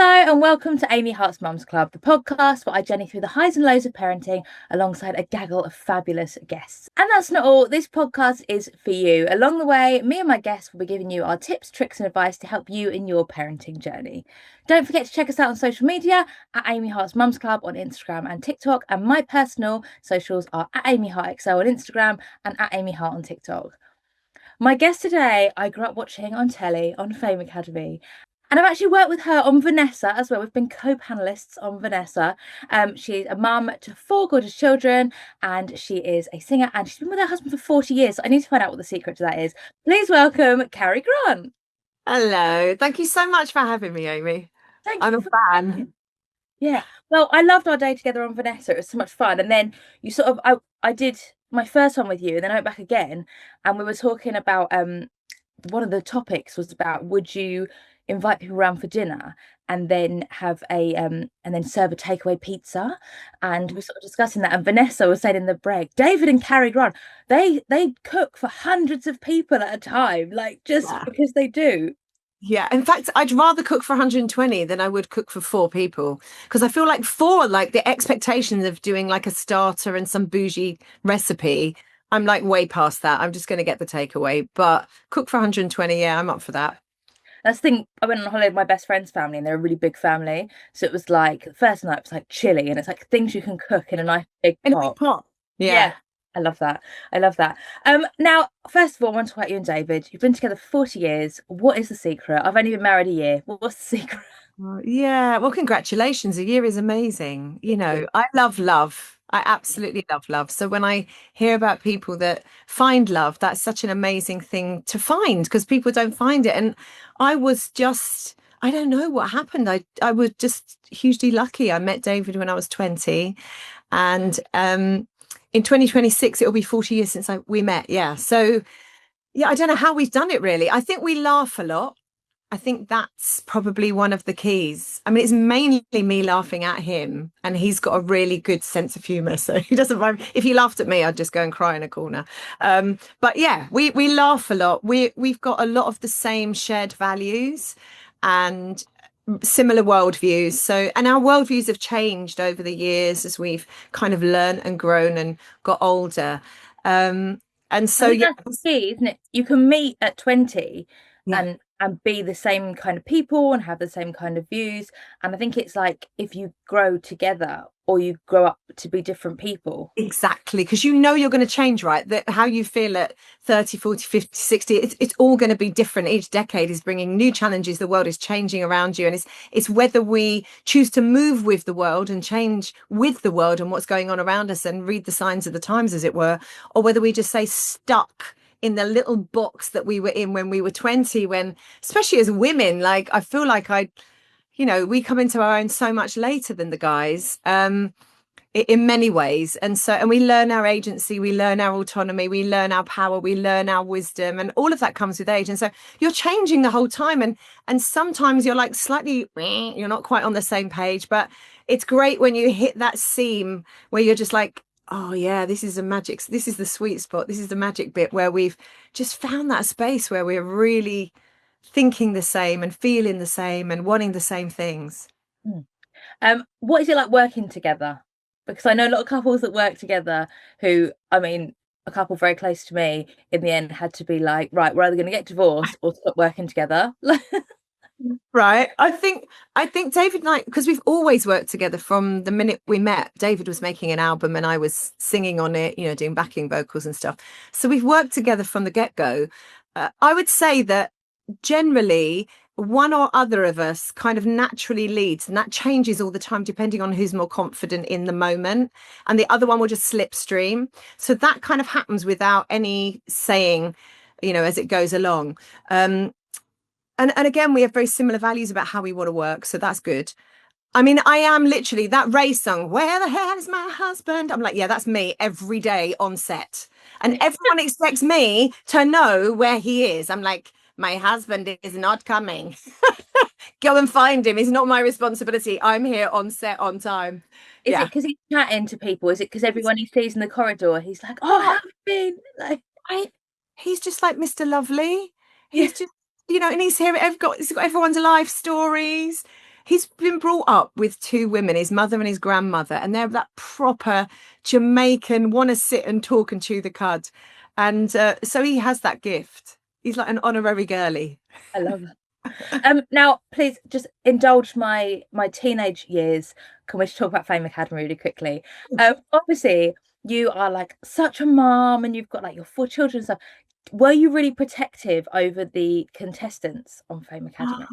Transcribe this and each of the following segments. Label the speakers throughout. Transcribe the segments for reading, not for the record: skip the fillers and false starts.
Speaker 1: Hello and welcome to Amy Hart's Mums Club, the podcast where I journey through the highs and lows of parenting alongside a gaggle of fabulous guests. And that's not all, this podcast is for you. Along the way, me and my guests will be giving you our tips, tricks and advice to help you in your parenting journey. Don't forget to check us out on social media at Amy Hart's Mums Club on Instagram and TikTok, and my personal socials are at Amy Hart XO on Instagram and at Amy Hart on TikTok. My guest today, I grew up watching on telly on Fame Academy. And I've actually worked with her on Vanessa as well. We've been co-panelists on Vanessa. She's a mum to 4 gorgeous children and she is a singer and she's been with her husband for 40 years. So I need to find out what the secret to that is. Please welcome Carrie Grant.
Speaker 2: Hello. Thank you so much for having me, Amy. I'm a fan.
Speaker 1: Yeah. Well, I loved our day together on Vanessa. It was so much fun. And then you sort of, I did my first one with you and then I went back again and we were talking about, one of the topics was about, would you invite people around for dinner and then have and then serve a takeaway pizza, and we're sort of discussing that, and Vanessa was saying in the break, David and Carrie Grant, they cook for hundreds of people at a time, like just because they do.
Speaker 2: Yeah, in fact, I'd rather cook for 120 than I would cook for 4 people, because I feel like 4, like the expectations of doing like a starter and some bougie recipe, I'm like way past that. I'm just going to get the takeaway, but cook for 120, yeah, I'm up for that.
Speaker 1: That's the thing. I went on holiday with my best friend's family and they're a really big family. So it was like the first night was like chili and it's like things you can cook in a nice big pot.
Speaker 2: Yeah.
Speaker 1: I love that. I love that. Now, first of all, I want to talk about you and David. You've been together for 40 years. What is the secret? I've only been married a year. What's the secret?
Speaker 2: Yeah, well, congratulations. A year is amazing. You know, I love love. I absolutely love love. So when I hear about people that find love, that's such an amazing thing to find, because people don't find it. And I was just, I don't know what happened. I was just hugely lucky. I met David when I was 20, and in 2026 it'll be 40 years since we met. Yeah. So yeah, I don't know how we've done it really. I think we laugh a lot. I think that's probably one of the keys. I mean, it's mainly me laughing at him, and he's got a really good sense of humor. So he doesn't mind. If he laughed at me, I'd just go and cry in a corner. But yeah, we laugh a lot. We've got a lot of the same shared values and similar worldviews. So, and our worldviews have changed over the years as we've kind of learned and grown and got older. And so, yeah,
Speaker 1: that's the key, isn't it? You can meet at 20
Speaker 2: yeah.
Speaker 1: and be the same kind of people and have the same kind of views. And I think it's like if you grow together or you grow up to be different people.
Speaker 2: Exactly, because you know you're going to change, right? That how you feel at 30, 40, 50, 60, it's all going to be different. Each decade is bringing new challenges. The world is changing around you, and it's whether we choose to move with the world and change with the world and what's going on around us and read the signs of the times, as it were, or whether we just stay stuck in the little box that we were in when we were 20, when, especially as women, like I feel like we come into our own so much later than the guys, in many ways. And we learn our agency, we learn our autonomy, we learn our power, we learn our wisdom, and all of that comes with age. And so you're changing the whole time. And sometimes you're like slightly, you're not quite on the same page, but it's great when you hit that seam where you're just like, oh yeah, this is the sweet spot. This is the magic bit where we've just found that space where we're really thinking the same and feeling the same and wanting the same things.
Speaker 1: What is it like working together? Because I know a lot of couples that work together who, I mean, a couple very close to me in the end had to be like, right, we're either going to get divorced or stop working together.
Speaker 2: Right. I think David and I, because we've always worked together from the minute we met. David was making an album and I was singing on it, doing backing vocals and stuff. So we've worked together from the get-go. I would say that generally one or other of us kind of naturally leads, and that changes all the time depending on who's more confident in the moment, and the other one will just slipstream. So that kind of happens without any saying, as it goes along. And again, we have very similar values about how we want to work. So that's good. I mean, I am literally that Ray song, "Where the hell is my husband?" I'm like, yeah, that's me every day on set. And everyone expects me to know where he is. I'm like, my husband is not coming. Go and find him. It's not my responsibility. I'm here on set on time.
Speaker 1: Is it because he's chatting to people? Is it because everyone he sees in the corridor, he's like, oh, how have you been? Like,
Speaker 2: he's just like Mr. Lovely. He's just, and he's got everyone's life stories. he's been brought up with two women, his mother and his grandmother, and they're that proper Jamaican, want to sit and talk and chew the cud. And so he has that gift. He's like an honorary girly.
Speaker 1: I love it. Now please just indulge my teenage years. Can we just talk about Fame Academy really quickly? Obviously, you are like such a mom and you've got like your four children and stuff. Were you really protective over the contestants on Fame Academy?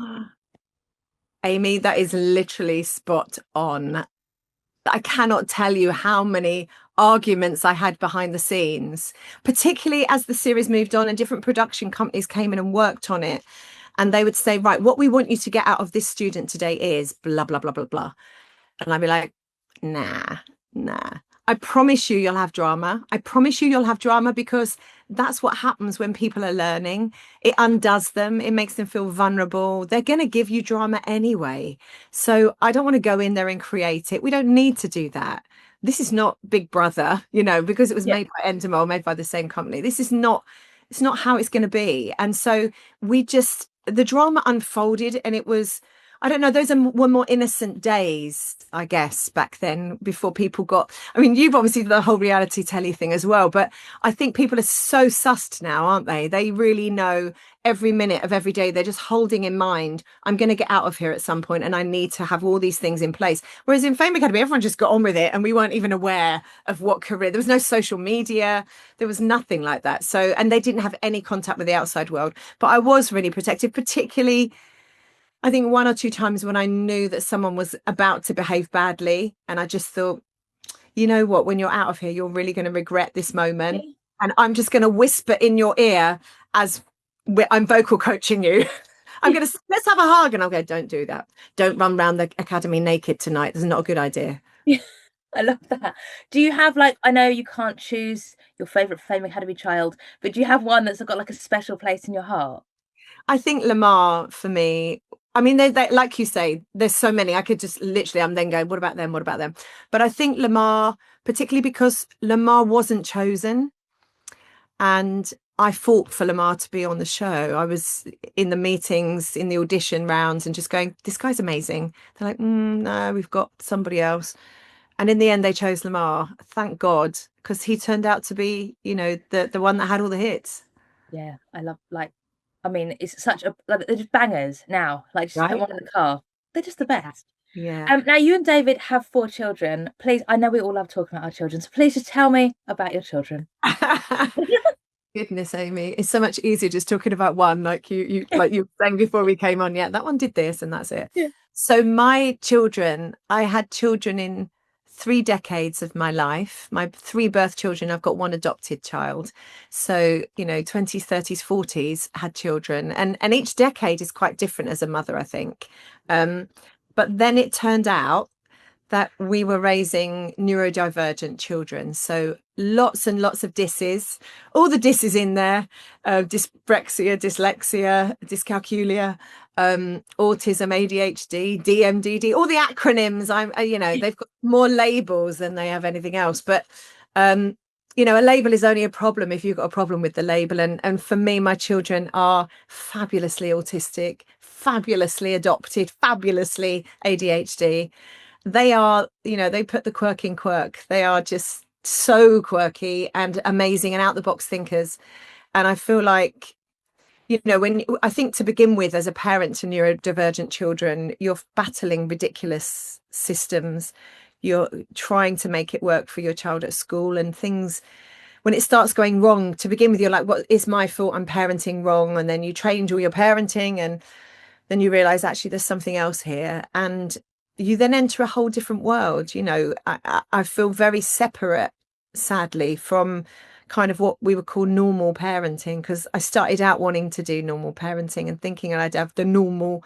Speaker 2: Amy, that is literally spot on. I cannot tell you how many arguments I had behind the scenes, particularly as the series moved on and different production companies came in and worked on it. And they would say, right, what we want you to get out of this student today is blah, blah, blah, blah, blah. And I'd be like, nah, nah. I promise you, you'll have drama. I promise you, you'll have drama because that's what happens when people are learning. It undoes them. It makes them feel vulnerable. They're going to give you drama anyway. So I don't want to go in there and create it. We don't need to do that. This is not Big Brother, because it was made by Endemol, made by the same company. It's not how it's going to be. And so the drama unfolded and it was, I don't know, were more innocent days, I guess, back then before people you've obviously the whole reality telly thing as well, but I think people are so sussed now, aren't they? They really know every minute of every day. They're just holding in mind, I'm going to get out of here at some point and I need to have all these things in place. Whereas in Fame Academy, everyone just got on with it and we weren't even aware of what career. There was no social media. There was nothing like that. So, and they didn't have any contact with the outside world. But I was really protective, particularly I think one or two times when I knew that someone was about to behave badly. And I just thought, you know what, when you're out of here, you're really going to regret this moment. And I'm just going to whisper in your ear as I'm vocal coaching you. I'm going to, let's have a hug. And I'll go, don't do that. Don't run around the academy naked tonight. That's not a good idea.
Speaker 1: I love that. Do you have I know you can't choose your favorite Fame Academy child, but do you have one that's got like a special place in your heart?
Speaker 2: I think Lamar for me, they like you say, there's so many. I could just literally, I'm then going, what about them? What about them? But I think Lamar, particularly because Lamar wasn't chosen. And I fought for Lamar to be on the show. I was in the meetings, in the audition rounds, and just going, this guy's amazing. They're like, no, we've got somebody else. And in the end, they chose Lamar. Thank God, because he turned out to be, the one that had all the hits.
Speaker 1: Yeah, I love it's such a they're just bangers now. Like just put
Speaker 2: Right?
Speaker 1: one in the car. They're just the best.
Speaker 2: Yeah.
Speaker 1: Now you and David have four children. Please, I know we all love talking about our children, so please just tell me about your children.
Speaker 2: Goodness, Amy, it's so much easier just talking about one, like you were saying before we came on. Yeah, that one did this and that's it.
Speaker 1: Yeah.
Speaker 2: So my children, I had children in 3 decades of my life. My 3 birth children, I've got 1 adopted child. So, 20s, 30s, 40s had children. And each decade is quite different as a mother, I think. But then it turned out that we were raising neurodivergent children. So lots and lots of disses, all the disses in there, dyspraxia, dyslexia, dyscalculia, autism, ADHD, DMDD, all the acronyms. They've got more labels than they have anything else. But, a label is only a problem if you've got a problem with the label. And for me, my children are fabulously autistic, fabulously adopted, fabulously ADHD. They are, they put the quirk in quirk. They are just so quirky and amazing and out the box thinkers. And I feel like, when I think to begin with, as a parent to neurodivergent children, you're battling ridiculous systems. You're trying to make it work for your child at school and things. When it starts going wrong, to begin with, you're like, what is my fault? I'm parenting wrong. And then you change all your parenting and then you realize actually there's something else here. And you then enter a whole different world. I feel very separate, sadly, from kind of what we would call normal parenting, because I started out wanting to do normal parenting and thinking I'd have the normal,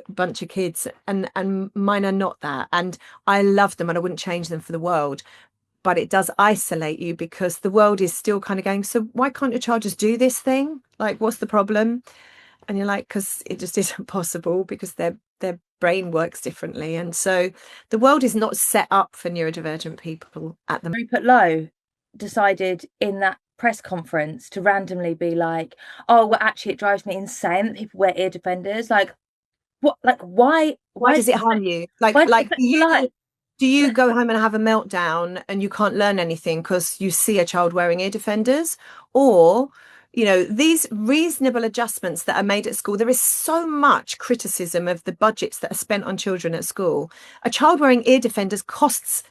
Speaker 2: bunch of kids, and mine are not that. And I love them and I wouldn't change them for the world. But it does isolate you because the world is still kind of going, so why can't your child just do this thing? Like, what's the problem? And you're like, because it just isn't possible because their brain works differently. And so the world is not set up for neurodivergent people at the moment.
Speaker 1: Rupert Lowe decided in that press conference to randomly be like, oh, well, actually, it drives me insane that people wear ear defenders. Like, what, like,
Speaker 2: Why
Speaker 1: why
Speaker 2: does it harm you?
Speaker 1: why does it
Speaker 2: Like
Speaker 1: affect your life?
Speaker 2: do you go home and have a meltdown and you can't learn anything because you see a child wearing ear defenders? Or, these reasonable adjustments that are made at school, there is so much criticism of the budgets that are spent on children at school. A child wearing ear defenders costs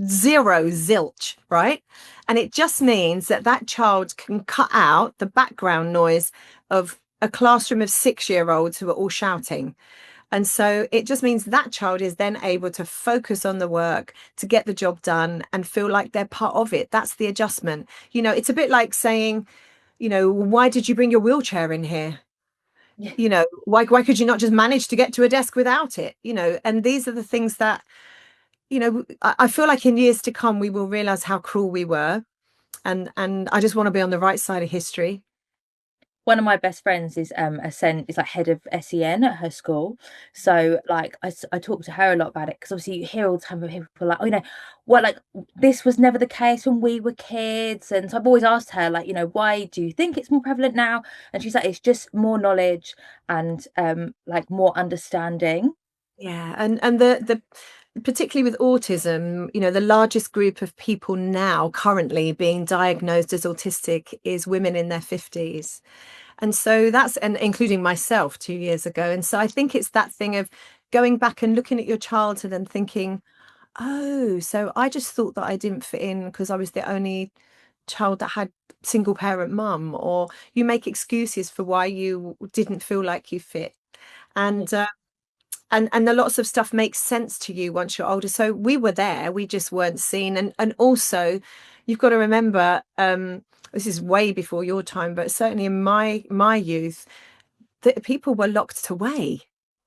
Speaker 2: zero zilch, right? And it just means that that child can cut out the background noise of a classroom of 6-year-olds who are all shouting. And so it just means that child is then able to focus on the work, to get the job done and feel like they're part of it. That's the adjustment. It's a bit like saying, why did you bring your wheelchair in here?
Speaker 1: Yeah.
Speaker 2: Why could you not just manage to get to a desk without it? And these are the things that, I feel like in years to come, we will realize how cruel we were. And I just want to be on the right side of history.
Speaker 1: One of my best friends is like head of SEN at her school. So like I talk to her a lot about it, because obviously you hear all the time from people like, oh, what, like, this was never the case when we were kids. And so I've always asked her, like, why do you think it's more prevalent now? And she's like, it's just more knowledge and like more understanding.
Speaker 2: Yeah, and the particularly with autism, the largest group of people now currently being diagnosed as autistic is women in their 50s. And so and including myself 2 years ago. And so I think it's that thing of going back and looking at your childhood and thinking, oh, so I just thought that I didn't fit in because I was the only child that had single parent mum, or you make excuses for why you didn't feel like you fit. And and the lots of stuff makes sense to you once you're older. So we were there, we just weren't seen. And also you've got to remember, this is way before your time, but certainly in my youth, that people were locked away.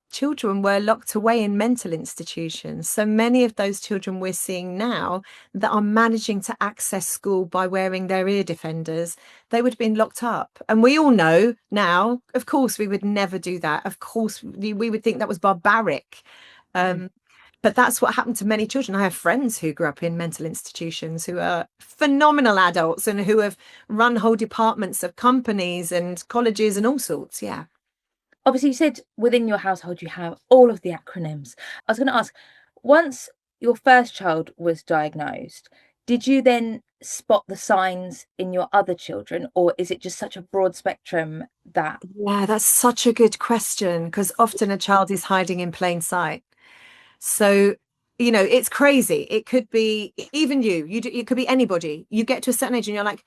Speaker 2: Children were locked away in mental institutions. So many of those children we're seeing now that are managing to access school by wearing their ear defenders, they would have been locked up. And we all know now, of course, we would never do that. Of course, we would think that was barbaric. But that's what happened to many children. I have friends who grew up in mental institutions who are phenomenal adults and who have run whole departments of companies and colleges and all sorts. Yeah.
Speaker 1: Obviously, you said within your household you have all of the acronyms. I was going to ask, once your first child was diagnosed, did you then spot the signs in your other children, or is it just such a broad spectrum that?
Speaker 2: Yeah, that's such a good question, because often a child is hiding in plain sight. So, it's crazy. It could be even it could be anybody. You get to a certain age and you're like,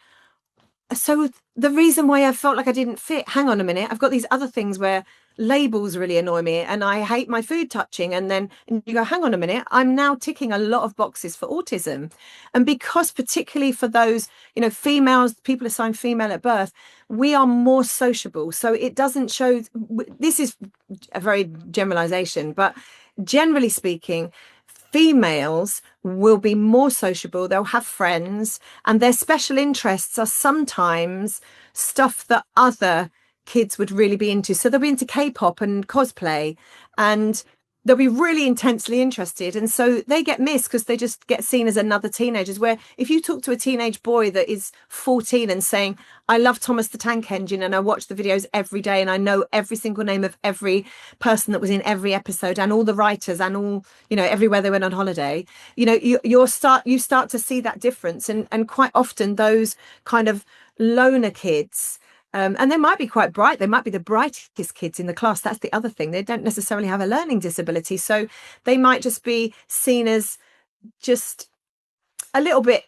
Speaker 2: so the reason why I felt like I didn't fit, hang on a minute, I've got these other things where labels really annoy me and I hate my food touching. And you go, hang on a minute, I'm now ticking a lot of boxes for autism. And because particularly for those, females, people assigned female at birth, we are more sociable. So it doesn't show, this is a very generalization, but generally speaking, females will be more sociable, they'll have friends, and their special interests are sometimes stuff that other kids would really be into. So they'll be into K-pop and cosplay, and they'll be really intensely interested. And so they get missed because they just get seen as another teenagers. Where if you talk to a teenage boy that is 14 and saying, I love Thomas the Tank Engine and I watch the videos every day and I know every single name of every person that was in every episode and all the writers and all, everywhere they went on holiday, you start to see that difference. And quite often those kind of loner kids, and they might be quite bright. They might be the brightest kids in the class. That's the other thing. They don't necessarily have a learning disability. So they might just be seen as just a little bit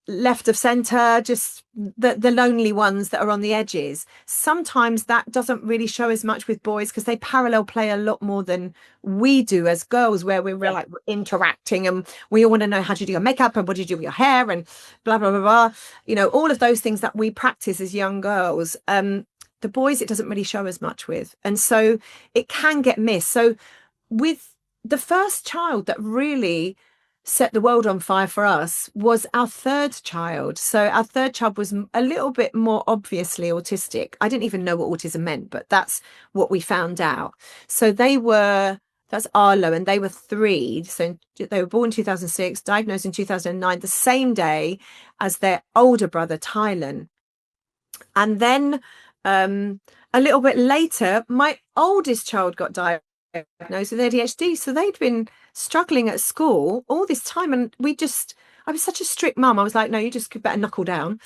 Speaker 2: left of center, just the lonely ones that are on the edges. Sometimes that doesn't really show as much with boys because they parallel play a lot more than we do as girls, where we're like interacting and we all want to know, how do you do your makeup and what do you do with your hair and blah blah blah blah, all of those things that we practice as young girls. The boys, it doesn't really show as much with, and so it can get missed. So with the first child that really set the world on fire for us was our third child. So our third child was a little bit more obviously autistic. I didn't even know what autism meant, but that's what we found out. So that's Arlo, and they were 3. So they were born in 2006, diagnosed in 2009, the same day as their older brother, Tylen. And then a little bit later, my oldest child got diagnosed diagnosed with ADHD. So they'd been struggling at school all this time. And I was such a strict mum. I was like, no, you just better knuckle down.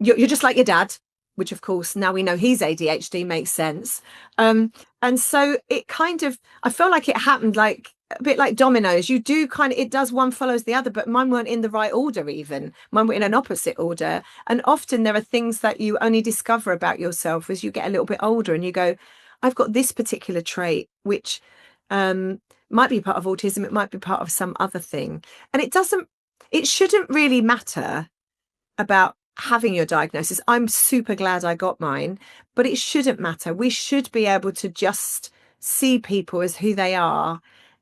Speaker 2: You're just like your dad, which of course now we know he's ADHD, makes sense. And so it kind of, I feel like it happened like a bit like dominoes. You do kind of, it does, one follows the other, but mine weren't in the right order even. Mine were in an opposite order. And often there are things that you only discover about yourself as you get a little bit older and you go, I've got this particular trait, which might be part of autism, it might be part of some other thing. And it shouldn't really matter about having your diagnosis. I'm super glad I got mine, but it shouldn't matter. We should be able to just see people as who they are.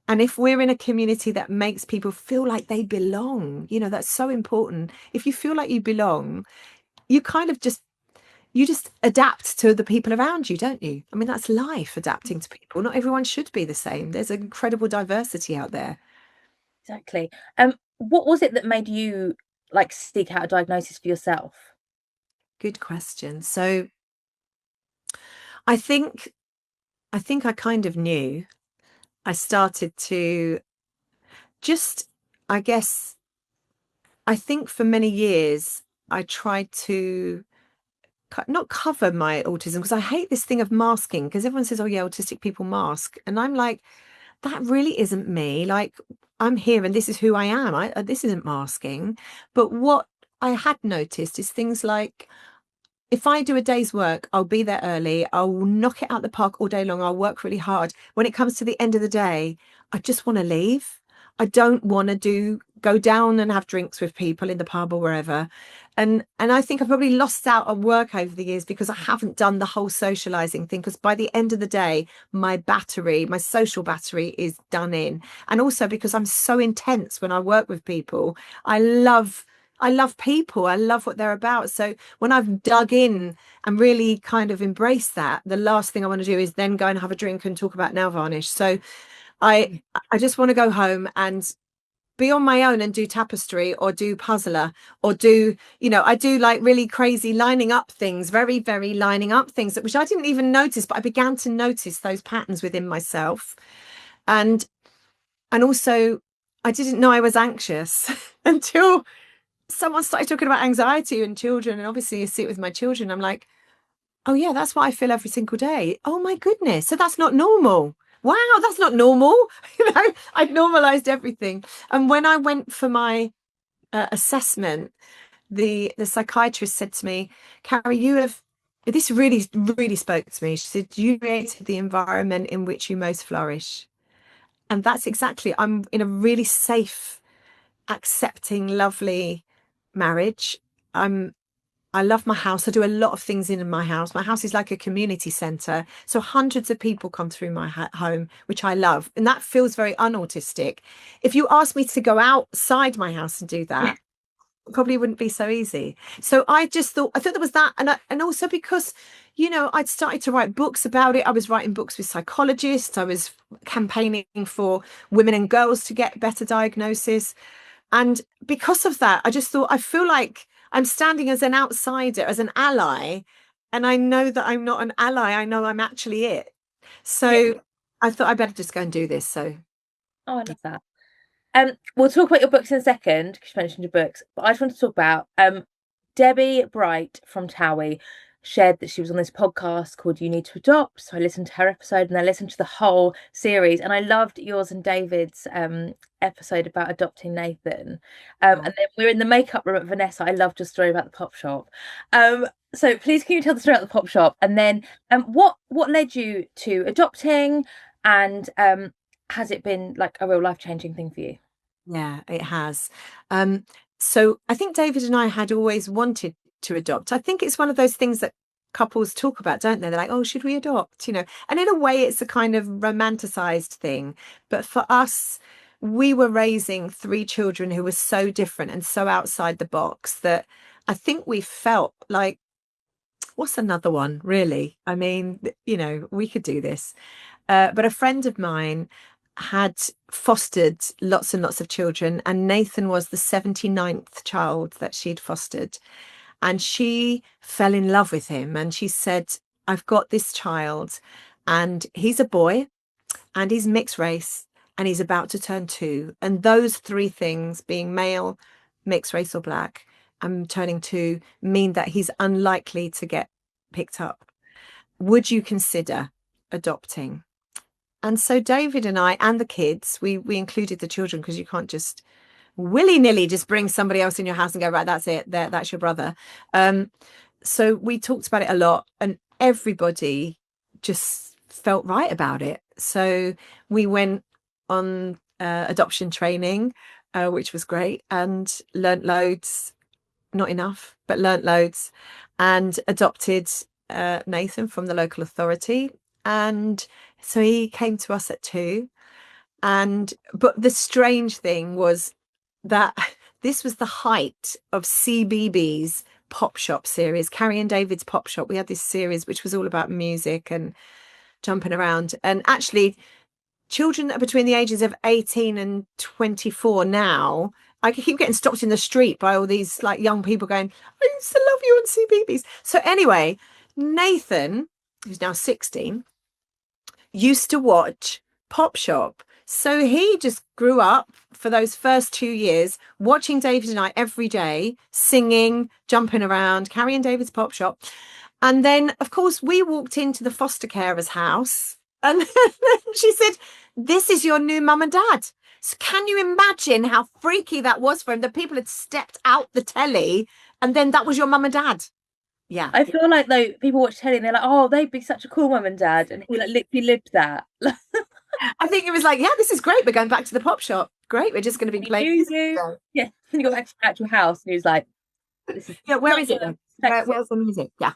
Speaker 2: And if we're in a community that makes people feel like they belong, that's so important. If you feel like you belong, you kind of just adapt to the people around you, don't you? I mean, that's life, adapting to people. Not everyone should be the same. There's an incredible diversity out there.
Speaker 1: Exactly. What was it that made you seek out a diagnosis for yourself?
Speaker 2: Good question. So I think I kind of knew. I started to just, I guess, I think for many years I tried to not cover my autism, because I hate this thing of masking, because everyone says, oh yeah, autistic people mask, and I'm like, that really isn't me. Like, I'm here and this is who I am. This isn't masking. But what I had noticed is things like, if I do a day's work, I'll be there early, I'll knock it out the park all day long, I'll work really hard. When it comes to the end of the day, I just want to leave. I don't want to go down and have drinks with people in the pub or wherever. And I think I've probably lost out on work over the years because I haven't done the whole socializing thing. Because by the end of the day, my social battery is done in. And also because I'm so intense when I work with people. I love people. I love what they're about. So when I've dug in and really kind of embraced that, the last thing I want to do is then go and have a drink and talk about nail varnish. So I just want to go home and be on my own and do tapestry or do puzzler or do, I do like really crazy lining up things, very, very lining up things, which I didn't even notice, but I began to notice those patterns within myself. And also I didn't know I was anxious until someone started talking about anxiety in children. And obviously you see it with my children. I'm like, oh yeah, that's what I feel every single day. Oh my goodness. So that's not normal. Wow, that's not normal. I'd normalized everything. And when I went for my assessment, the psychiatrist said to me, Carrie, this really, really spoke to me. She said, you created the environment in which you most flourish. And that's exactly, I'm in a really safe, accepting, lovely marriage. I love my house. I do a lot of things in my house. My house is like a community centre. So hundreds of people come through my home, which I love. And that feels very unautistic. If you asked me to go outside my house and do that, it probably wouldn't be so easy. So I thought there was that. And also because, I'd started to write books about it. I was writing books with psychologists. I was campaigning for women and girls to get better diagnosis. And because of that, I just thought, I feel like I'm standing as an outsider, as an ally, and I know that I'm not an ally. I know I'm actually it. So I thought I better just go and do this. So,
Speaker 1: oh, I love that. We'll talk about your books in a second because you mentioned your books, but I just want to talk about Debbie Bright from Towie shared that she was on this podcast called You Need to Adopt. So I listened to her episode and I listened to the whole series, and I loved yours and David's episode about adopting Nathan. And then we were in the makeup room at Vanessa. I loved your story about the pop shop. So please can you tell the story about the pop shop, and then what led you to adopting, and has it been like a real life-changing thing for you?
Speaker 2: Yeah, it has. So I think David and I had always wanted to adopt. I think it's one of those things that couples talk about, don't they? They're like, oh, should we adopt? And in a way, it's a kind of romanticized thing. But for us, we were raising 3 children who were so different and so outside the box that I think we felt like, what's another one, really? I mean, we could do this. But a friend of mine had fostered lots and lots of children, and Nathan was the 79th child that she'd fostered. And she fell in love with him, and she said, I've got this child and he's a boy. and he's mixed race, and he's about to turn 2. And those 3 things, being male, mixed race, or black, and turning 2, mean that he's unlikely to get picked up. Would you consider adopting? And so David and I and the kids, we included the children, because you can't just willy-nilly just bring somebody else in your house and go, right, that's it, that's your brother. So we talked about it a lot, and everybody just felt right about it. So we went on adoption training, which was great, and learnt loads. Not enough, but learnt loads, and adopted Nathan from the local authority. And so he came to us at 2. But the strange thing was that this was the height of CBBC's Pop Shop series, Carrie and David's Pop Shop. We had this series which was all about music and jumping around. And actually, children that are between the ages of 18 and 24 now, I keep getting stopped in the street by all these like young people going, I used to love you on CBBC. So anyway, Nathan, who's now 16, used to watch Pop Shop. So he just grew up for those first 2 years watching David and I every day, singing, jumping around, Carrie and David's Pop Shop. And then, of course, we walked into the foster carer's house, and she said, this is your new mum and dad. So can you imagine how freaky that was for him, that people had stepped out the telly and then that was your mum and dad? Yeah.
Speaker 1: I feel like though people watch telly and they're like, oh, they'd be such a cool mum and dad, and he like literally lived that.
Speaker 2: I think it was like, yeah, this is great. We're going back to the Pop Shop. Great. We're just going to be playing.
Speaker 1: Yeah. And you got back to the actual house, and he was like, this is
Speaker 2: yeah, where is it? Where's the music? Yeah.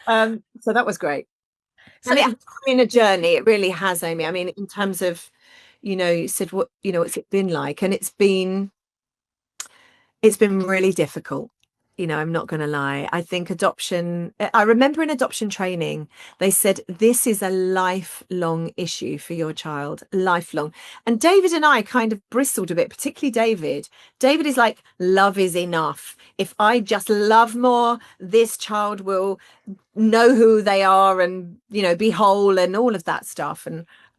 Speaker 2: So that was great. So, and it has been a journey. It really has, Amy. I mean, in terms of, you said what's it been like? And it's been really difficult. I'm not going to lie. I think I remember in adoption training, they said, this is a lifelong issue for your child, lifelong. And David and I kind of bristled a bit, particularly David. David is like, love is enough. If I just love more, this child will know who they are and, be whole and all of that stuff.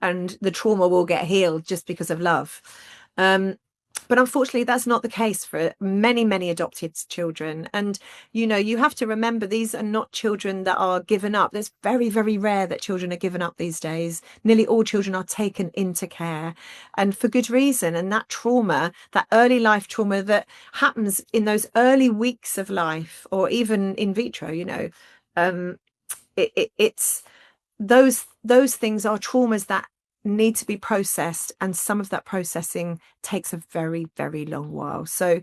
Speaker 2: And the trauma will get healed just because of love. But unfortunately, that's not the case for many, many adopted children. And, you have to remember, these are not children that are given up. It's very, very rare that children are given up these days. Nearly all children are taken into care, and for good reason. And that trauma, that early life trauma that happens in those early weeks of life, or even in vitro, it's those things are traumas that need to be processed, and some of that processing takes a very, very long while. So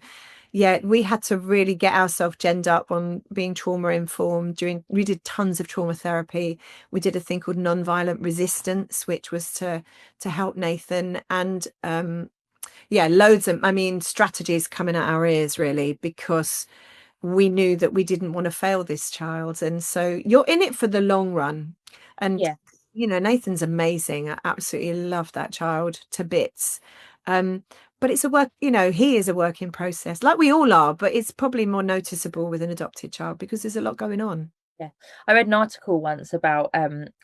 Speaker 2: yeah, we had to really get ourselves genned up on being trauma informed. We did tons of trauma therapy. We did a thing called nonviolent resistance, which was to help Nathan, and loads of strategies coming at our ears, really, because we knew that we didn't want to fail this child. And so you're in it for the long run. And
Speaker 1: yeah.
Speaker 2: Nathan's amazing. I absolutely love that child to bits. But it's a work, he is a work in process, like we all are, but it's probably more noticeable with an adopted child because there's a lot going on.
Speaker 1: Yeah. I read an article once about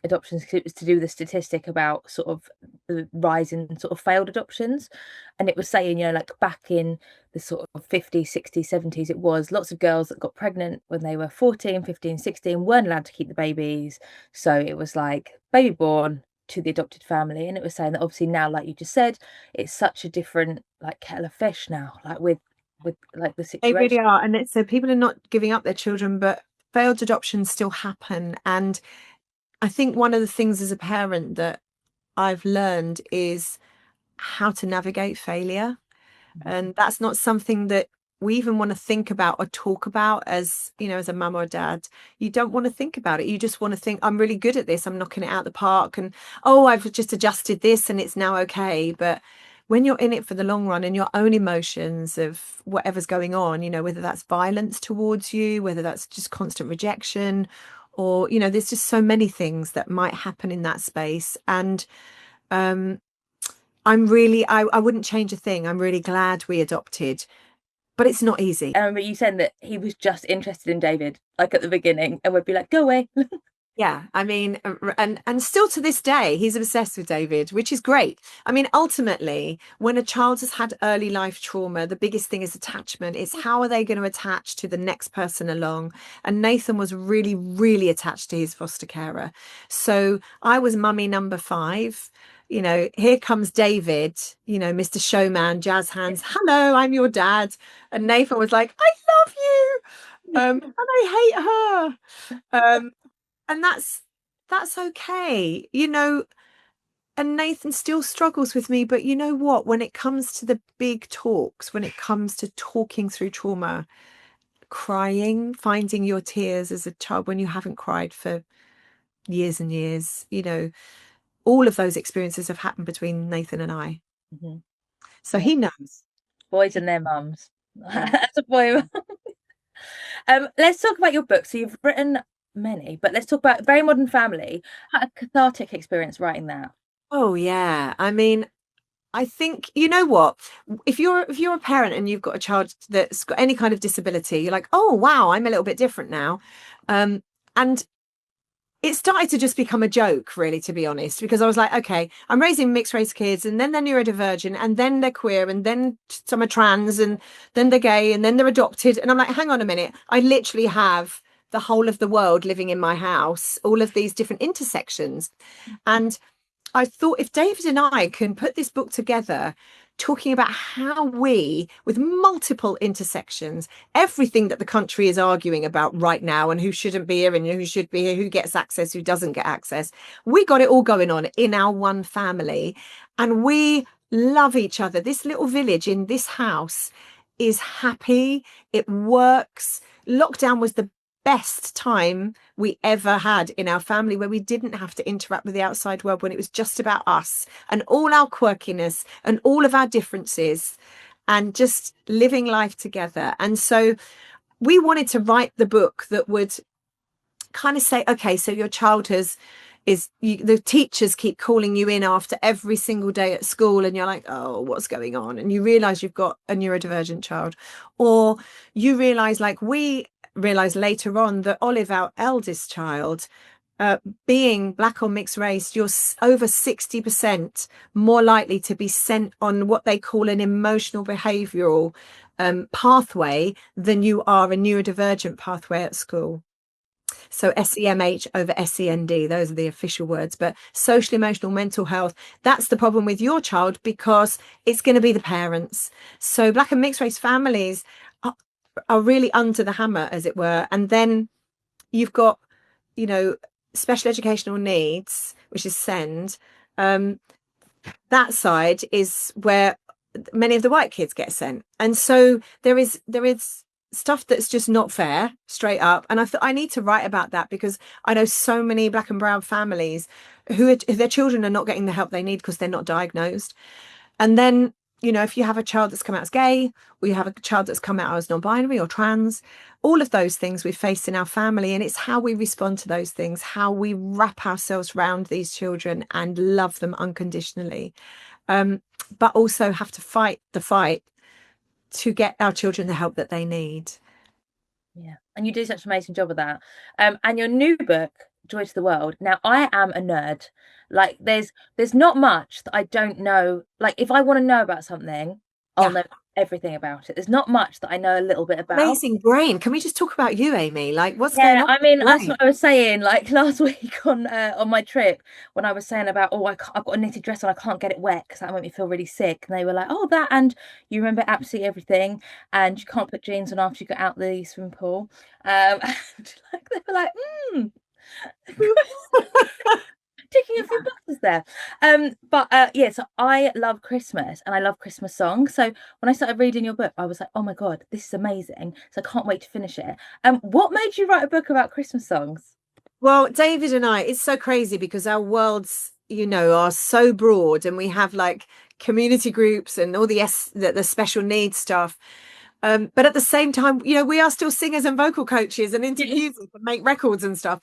Speaker 1: adoptions. It was to do with the statistic about sort of the rise in sort of failed adoptions. And it was saying, like back in the sort of 50s, 60s, 70s, it was lots of girls that got pregnant when they were 14, 15, 16, weren't allowed to keep the babies. So it was like baby born to the adopted family. And it was saying that obviously now, like you just said, it's such a different like kettle of fish now, like with like the situation.
Speaker 2: They really are. And so people are not giving up their children, but failed adoptions still happen. And I think one of the things as a parent that I've learned is how to navigate failure. And that's not something that we even want to think about or talk about as a mum or a dad. You don't want to think about it. You just want to think, I'm really good at this, I'm knocking it out the park, and I've just adjusted this and it's now okay. But when you're in it for the long run, and your own emotions of whatever's going on, whether that's violence towards you, whether that's just constant rejection, or there's just so many things that might happen in that space. And I wouldn't change a thing. I'm really glad we adopted, but it's not easy.
Speaker 1: I remember you saying that he was just interested in David, like at the beginning, and would be like, go away.
Speaker 2: Yeah, I mean, and still to this day, he's obsessed with David, which is great. I mean, ultimately, when a child has had early life trauma, the biggest thing is attachment. It's how are they going to attach to the next person along? And Nathan was really, really attached to his foster carer. So I was mummy number 5. You know, here comes David, you know, Mr. Showman, jazz hands. Hello, I'm your dad. And Nathan was like, I love you. And I hate her. And that's okay, you know. And Nathan still struggles with me, but you know what, when it comes to the big talks, when it comes to talking through trauma, crying, finding your tears as a child when you haven't cried for years and years, you know, all of those experiences have happened between Nathan and I.
Speaker 1: Mhm.
Speaker 2: So
Speaker 1: Yeah,
Speaker 2: he knows.
Speaker 1: boys and their mums.
Speaker 2: Yeah.
Speaker 1: That's a boy. Let's talk about your book. So you've written many, but let's talk about Very Modern Family. Had a cathartic experience writing that.
Speaker 2: Oh yeah, I mean, I think, you know what, if you're a parent and you've got a child that's got any kind of disability, you're like, oh wow, I'm a little bit different now. And it started to just become a joke, really, to be honest, because I was like, okay, I'm raising mixed race kids, and then they're neurodivergent, and then they're queer, and then some are trans, and then they're gay, and then they're adopted. And I'm like, hang on a minute, I literally have the whole of the world living in my house, all of these different intersections. And I thought if David and I can put this book together, talking about how we, with multiple intersections, everything that the country is arguing about right now, and who shouldn't be here and who should be here, who gets access, who doesn't get access, we got it all going on in our one family. And we love each other. This little village in this house is happy. It works. Lockdown was the best time we ever had in our family, where we didn't have to interact with the outside world, when it was just about us and all our quirkiness and all of our differences and just living life together. And so we wanted to write the book that would kind of say, okay, so your child the teachers keep calling you in after every single day at school, and you're like, oh, what's going on? And you realize you've got a neurodivergent child. Or you realize, like we realized later on, that Olive, our eldest child, being black or mixed race, you're over 60% more likely to be sent on what they call an emotional behavioral pathway than you are a neurodivergent pathway at school. So SEMH over SEND, those are the official words. But social, emotional, mental health, that's the problem with your child, because it's going to be the parents. So black and mixed race families are really under the hammer, as it were. And then you've got, you know, special educational needs, which is SEND. That side is where many of the white kids get sent. And so there is stuff that's just not fair, straight up. And I need to write about that, because I know so many black and brown families who their children are not getting the help they need because they're not diagnosed. And then, you know, if you have a child that's come out as gay, or you have a child that's come out as non-binary or trans, all of those things we've faced in our family. And it's how we respond to those things, how we wrap ourselves around these children and love them unconditionally, but also have to fight the fight to get our children the help that they need.
Speaker 1: Yeah, and you do such an amazing job of that. And your new book, Joy to the World. Now, I am a nerd. Like, there's not much that I don't know. Like, if I want to know about something, I'll
Speaker 2: Yeah.
Speaker 1: know everything about it. There's not much that I know a little bit about.
Speaker 2: Amazing brain. Can we just talk about you, Amy? Like, what's going
Speaker 1: Yeah,
Speaker 2: on
Speaker 1: I mean,
Speaker 2: with your
Speaker 1: that's
Speaker 2: brain?
Speaker 1: what I was saying. Like last week on my trip, when I was saying about, oh, I've got a knitted dress and I can't get it wet because that made me feel really sick. And they were like, oh, that, and you remember absolutely everything, and you can't put jeans on after you get out the swimming pool. And like they were like, ticking a few boxes there. But yeah, so I love Christmas and I love Christmas songs. So when I started reading your book, I was like, oh my God, this is amazing. So I can't wait to finish it. What made you write a book about Christmas songs?
Speaker 2: Well, David and I, it's so crazy because our worlds, you know, are so broad, and we have like community groups and all the special needs stuff. But at the same time, we are still singers and vocal coaches and into music and make records and stuff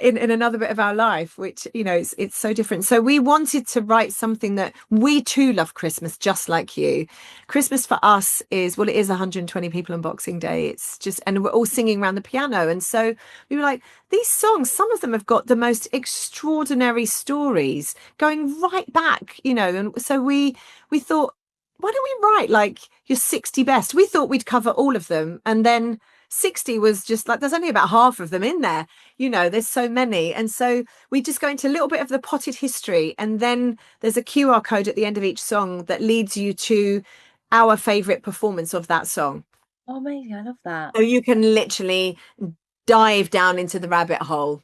Speaker 2: in another bit of our life, which, it's so different. So we wanted to write something that we too love Christmas, just like you. Christmas for us is, well, it is 120 people on Boxing Day. It's just, and we're all singing around the piano. And so we were like, these songs, some of them have got the most extraordinary stories going right back, and so we thought, why don't we write like your 60 best? We thought we'd cover all of them. And then 60 was just like, there's only about half of them in there. There's so many. And so we just go into a little bit of the potted history. And then there's a QR code at the end of each song that leads you to our favorite performance of that song.
Speaker 1: Oh, amazing. I love that.
Speaker 2: So you can literally dive down into the rabbit hole.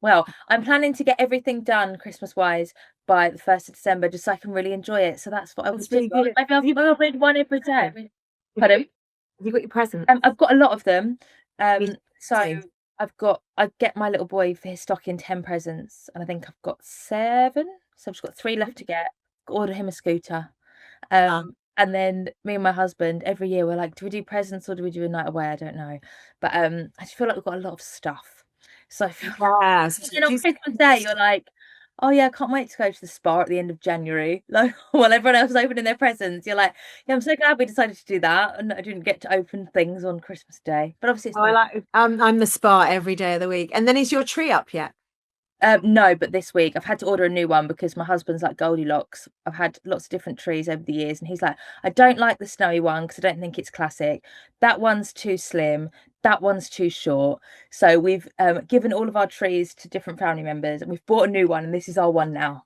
Speaker 1: Well, I'm planning to get everything done Christmas-wise by the 1st of December, just so I can really enjoy it. So that's what I will do. Maybe I'll read one every day. Pardon?
Speaker 2: Have you got your presents?
Speaker 1: I've got a lot of them. So
Speaker 2: Same.
Speaker 1: I get my little boy for his stocking 10 presents, and I think I've got 7. So I've just got 3 left to get. Order him a scooter. And then me and my husband, every year we're like, do we do presents or do we do a night away? I don't know. But I just feel like we've got a lot of stuff. So I feel
Speaker 2: Yeah.
Speaker 1: then on Christmas Day, you're like, oh yeah, I can't wait to go to the spa at the end of January. Like, while everyone else is opening their presents, you're like, yeah, I'm so glad we decided to do that, and I didn't get to open things on Christmas Day. But obviously, it's nice.
Speaker 2: I'm the spa every day of the week. And then is your tree up yet?
Speaker 1: No, but this week I've had to order a new one because my husband's like Goldilocks. I've had lots of different trees over the years, and he's like, I don't like the snowy one because I don't think it's classic. That one's too slim. That one's too short. So we've given all of our trees to different family members, and we've bought a new one, and this is our one now.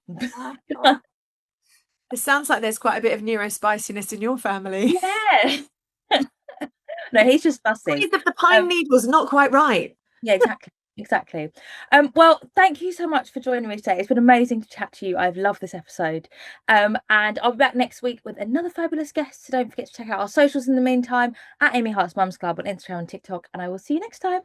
Speaker 2: It sounds like there's quite a bit of neurospiciness in your family.
Speaker 1: Yeah. No, he's just fussy.
Speaker 2: The pine needle's not quite right.
Speaker 1: Yeah, exactly. Exactly. Well, thank you so much for joining me today. It's been amazing to chat to you. I've loved this episode. And I'll be back next week with another fabulous guest. So don't forget to check out our socials in the meantime, at Amy Hart's Mums Club on Instagram and TikTok. And I will see you next time.